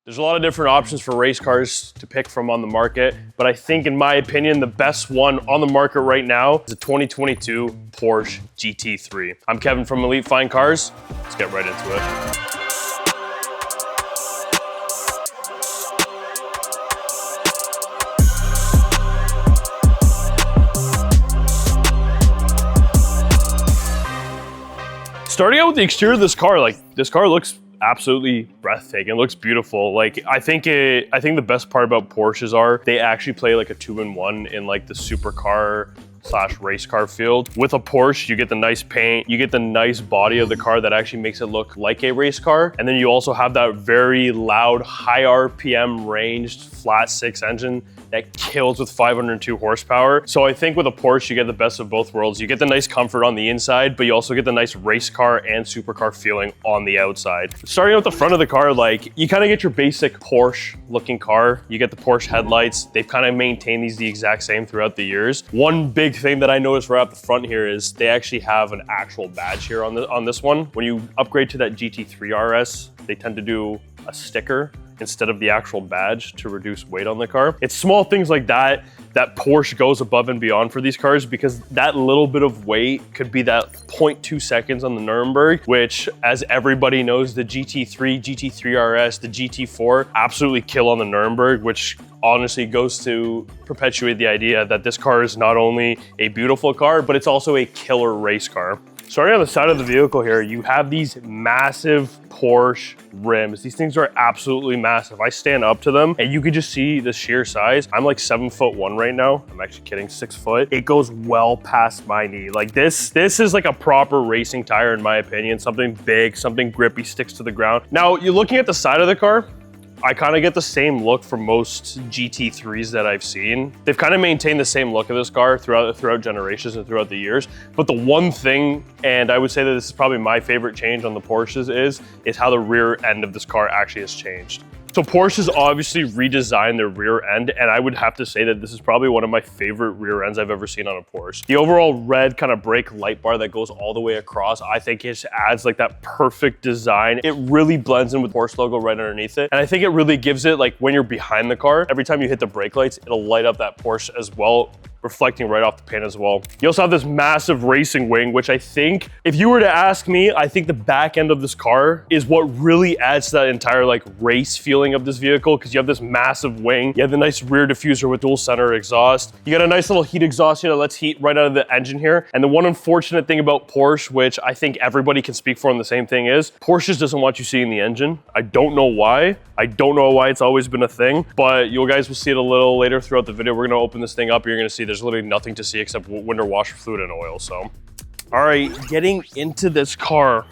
There's a lot of different options for race cars to pick from on the market, but I think in my opinion, the best one on the market right now is a 2022 Porsche GT3. I'm Kevin from Elite Fine Cars. Let's get right into it. Starting out with the exterior of this car, this car looks absolutely breathtaking. It looks beautiful. I think the best part about Porsches are they actually play like a 2-in-1 in like the supercar / race car field. With a Porsche, you get the nice paint, you get the nice body of the car that actually makes it look like a race car. And then you also have that very loud, high RPM ranged flat 6 engine that kills with 502 horsepower. So I think with a Porsche, you get the best of both worlds. You get the nice comfort on the inside, but you also get the nice race car and supercar feeling on the outside. Starting out the front of the car, you kind of get your basic Porsche looking car. You get the Porsche headlights. They've kind of maintained these the exact same throughout the years. One big thing that I noticed right up the front here is they actually have an actual badge here on this one. When you upgrade to that GT3 RS, they tend to do a sticker instead of the actual badge to reduce weight on the car. It's small things like that Porsche goes above and beyond for these cars, because that little bit of weight could be that 0.2 seconds on the Nuremberg, which, as everybody knows, the GT3, GT3 RS, the GT4 absolutely kill on the Nuremberg, which honestly goes to perpetuate the idea that this car is not only a beautiful car, but it's also a killer race car. Starting on the side of the vehicle here, you have these massive Porsche rims. These things are absolutely massive. I stand up to them and you can just see the sheer size. I'm like 7'1" right now. I'm actually kidding, 6 foot. It goes well past my knee. This is like a proper racing tire in my opinion. Something big, something grippy, sticks to the ground. Now, you're looking at the side of the car, I kind of get the same look from most GT3s that I've seen. They've kind of maintained the same look of this car throughout generations and throughout the years. But the one thing, and I would say that this is probably my favorite change on the Porsches, is how the rear end of this car actually has changed. So Porsche's obviously redesigned their rear end, and I would have to say that this is probably one of my favorite rear ends I've ever seen on a Porsche. The overall red kind of brake light bar that goes all the way across, I think it just adds like that perfect design. It really blends in with the Porsche logo right underneath it. And I think it really gives it, like when you're behind the car, every time you hit the brake lights, it'll light up that Porsche as well, reflecting right off the paint as well. You also have this massive racing wing, which I think, if you were to ask me, I think the back end of this car is what really adds to that entire race feeling of this vehicle, because you have this massive wing, you have the nice rear diffuser with dual center exhaust, you got a nice little heat exhaust here that lets heat right out of the engine here. And the one unfortunate thing about Porsche, which I think everybody can speak for on the same thing, is Porsche just doesn't want you seeing the engine. I don't know why. I don't know why it's always been a thing, but you guys will see it a little later throughout the video. We're gonna open this thing up, you're gonna see there's literally nothing to see except window washer fluid and oil. So, all right, getting into this car.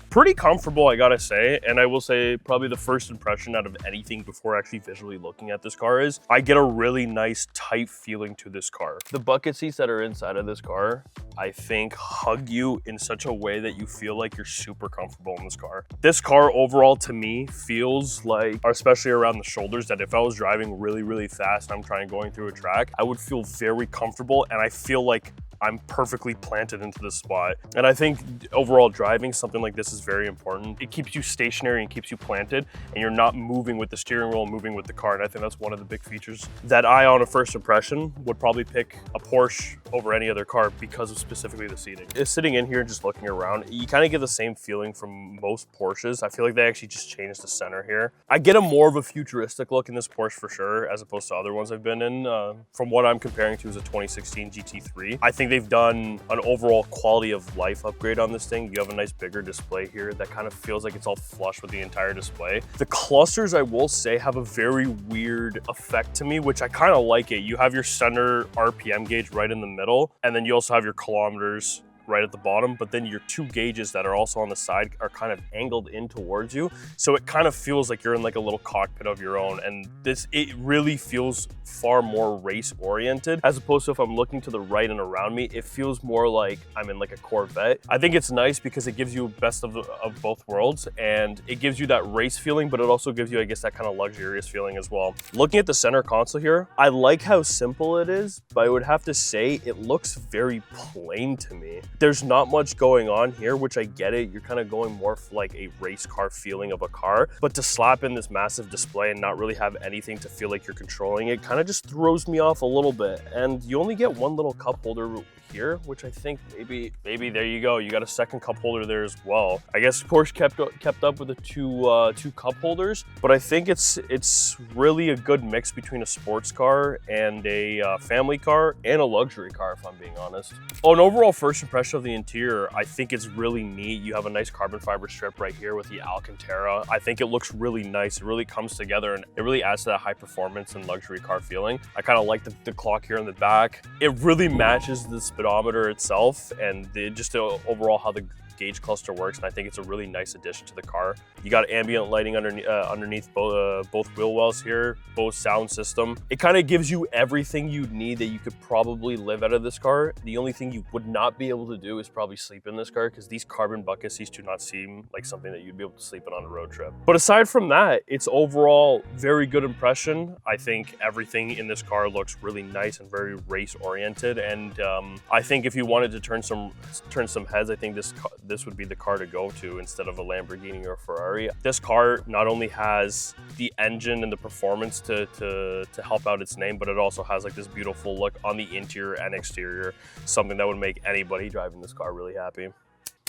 Pretty comfortable, I gotta say, and I will say probably the first impression out of anything before actually visually looking at this car is I get a really nice tight feeling to this car. The bucket seats that are inside of this car, I think, hug you in such a way that you feel like you're super comfortable in this car. This car overall to me feels like, especially around the shoulders, that if I was driving really, really fast and I'm going through a track, I would feel very comfortable, and I feel like I'm perfectly planted into this spot. And I think overall driving something like this is very important. It keeps you stationary and keeps you planted, and you're not moving with the steering wheel, moving with the car. And I think that's one of the big features that I, on a first impression, would probably pick a Porsche over any other car because of specifically the seating. Sitting in here and just looking around, you kind of get the same feeling from most Porsches. I feel like they actually just changed the center here. I get a more of a futuristic look in this Porsche for sure, as opposed to other ones I've been in. From what I'm comparing to is a 2016 GT3. I think they've done an overall quality of life upgrade on this thing. You have a nice bigger display here that kind of feels like it's all flush with the entire display. The clusters, I will say, have a very weird effect to me, which I kind of like it. You have your center RPM gauge right in the middle, and then you also have your kilometers right at the bottom, but then your two gauges that are also on the side are kind of angled in towards you. So it kind of feels like you're in like a little cockpit of your own. And it really feels far more race oriented, as opposed to if I'm looking to the right and around me, it feels more like I'm in like a Corvette. I think it's nice because it gives you best of both worlds, and it gives you that race feeling, but it also gives you, I guess, that kind of luxurious feeling as well. Looking at the center console here, I like how simple it is, but I would have to say it looks very plain to me. there's not much going on here, which I get it. You're kind of going more for like a race car feeling of a car, but to slap in this massive display and not really have anything to feel like you're controlling it kind of just throws me off a little bit. And you only get one little cup holder here, which I think maybe there you go. You got a second cup holder there as well. I guess Porsche kept up with the two cup holders, but I think it's really a good mix between a sports car and a family car and a luxury car, if I'm being honest. Oh, an overall first impression of the interior, I think it's really neat. You have a nice carbon fiber strip right here with the Alcantara. I think it looks really nice. It really comes together and it really adds to that high performance and luxury car feeling. I kind of like the clock here in the back. It really matches the speedometer itself and just overall how the gauge cluster works, and I think it's a really nice addition to the car. You got ambient lighting underneath both wheel wells here, both sound system. It kind of gives you everything you need that you could probably live out of this car. The only thing you would not be able to do is probably sleep in this car, because these carbon bucket seats do not seem like something that you'd be able to sleep in on a road trip. But aside from that, it's overall very good impression. I think everything in this car looks really nice and very race oriented, and I think if you wanted to turn some heads, I think this would be the car to go to instead of a Lamborghini or Ferrari. This car not only has the engine and the performance to help out its name, but it also has like this beautiful look on the interior and exterior, something that would make anybody driving this car really happy.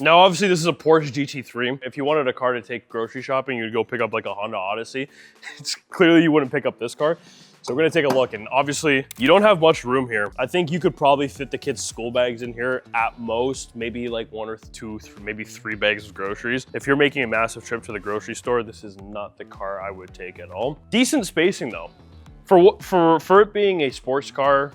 Now, obviously, this is a Porsche GT3. If you wanted a car to take grocery shopping, you'd go pick up like a Honda Odyssey. It's clearly you wouldn't pick up this car. So we're gonna take a look, and obviously you don't have much room here. I think you could probably fit the kids' school bags in here at most, maybe like one or two, maybe 3 bags of groceries. If you're making a massive trip to the grocery store, this is not the car I would take at all. Decent spacing though. For it being a sports car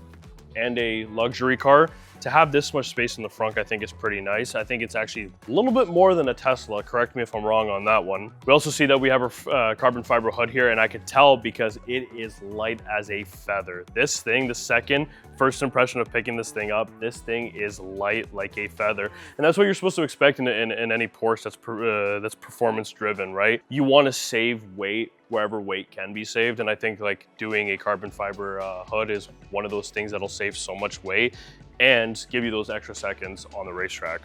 and a luxury car, to have this much space in the front, I think is pretty nice. I think it's actually a little bit more than a Tesla. Correct me if I'm wrong on that one. We also see that we have a carbon fiber hood here, and I could tell because it is light as a feather. This thing, the first impression of picking this thing up, this thing is light like a feather. And that's what you're supposed to expect in any Porsche that's performance driven, right? You want to save weight wherever weight can be saved. And I think like doing a carbon fiber hood is one of those things that'll save so much weight and give you those extra seconds on the racetrack.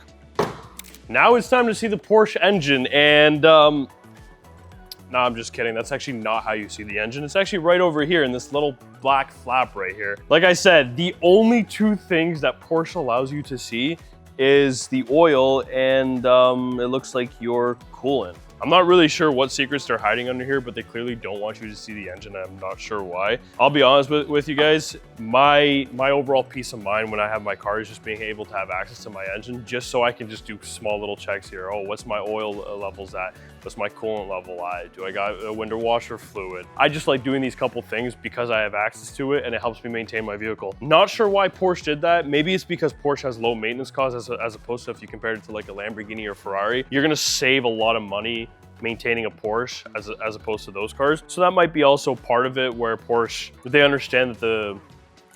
Now it's time to see the Porsche engine, and no, I'm just kidding. That's actually not how you see the engine. It's actually right over here in this little black flap right here. Like I said, the only 2 things that Porsche allows you to see is the oil and it looks like your coolant. I'm not really sure what secrets they're hiding under here, but they clearly don't want you to see the engine. I'm not sure why. I'll be honest with you guys, my overall peace of mind when I have my car is just being able to have access to my engine, just so I can just do small little checks here. Oh, what's my oil levels at? What's my coolant level at? Do I got a window washer fluid? I just like doing these couple things because I have access to it and it helps me maintain my vehicle. Not sure why Porsche did that. Maybe it's because Porsche has low maintenance costs as opposed to if you compare it to like a Lamborghini or Ferrari. You're gonna save a lot of money maintaining a Porsche as opposed to those cars. So that might be also part of it, where Porsche, they understand that the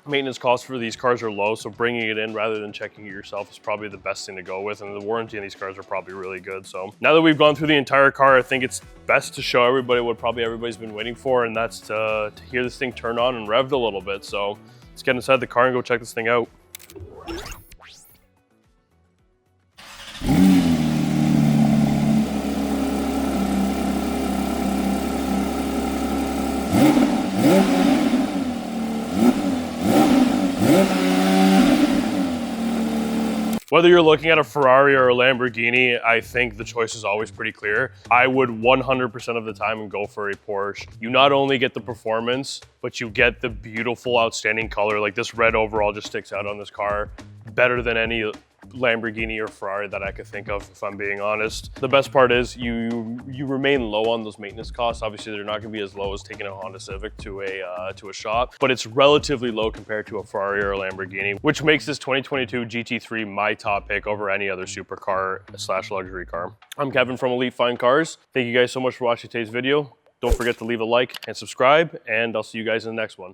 maintenance costs for these cars are low, so bringing it in rather than checking it yourself is probably the best thing to go with, and the warranty on these cars are probably really good. So now that we've gone through the entire car, I think it's best to show everybody what probably everybody's been waiting for, and that's to hear this thing turn on and revved a little bit. So let's get inside the car and go check this thing out. Whether you're looking at a Ferrari or a Lamborghini, I think the choice is always pretty clear. I would 100% of the time go for a Porsche. You not only get the performance, but you get the beautiful, outstanding color. Like this red overall just sticks out on this car better than any Lamborghini or Ferrari that I could think of, if I'm being honest. The best part is you remain low on those maintenance costs. Obviously, they're not gonna be as low as taking a Honda Civic to a shop, but it's relatively low compared to a Ferrari or a Lamborghini, which makes this 2022 GT3 my top pick over any other supercar / luxury car. I'm Kevin from Elite Fine Cars. Thank you guys so much for watching today's video. Don't forget to leave a like and subscribe, and I'll see you guys in the next one.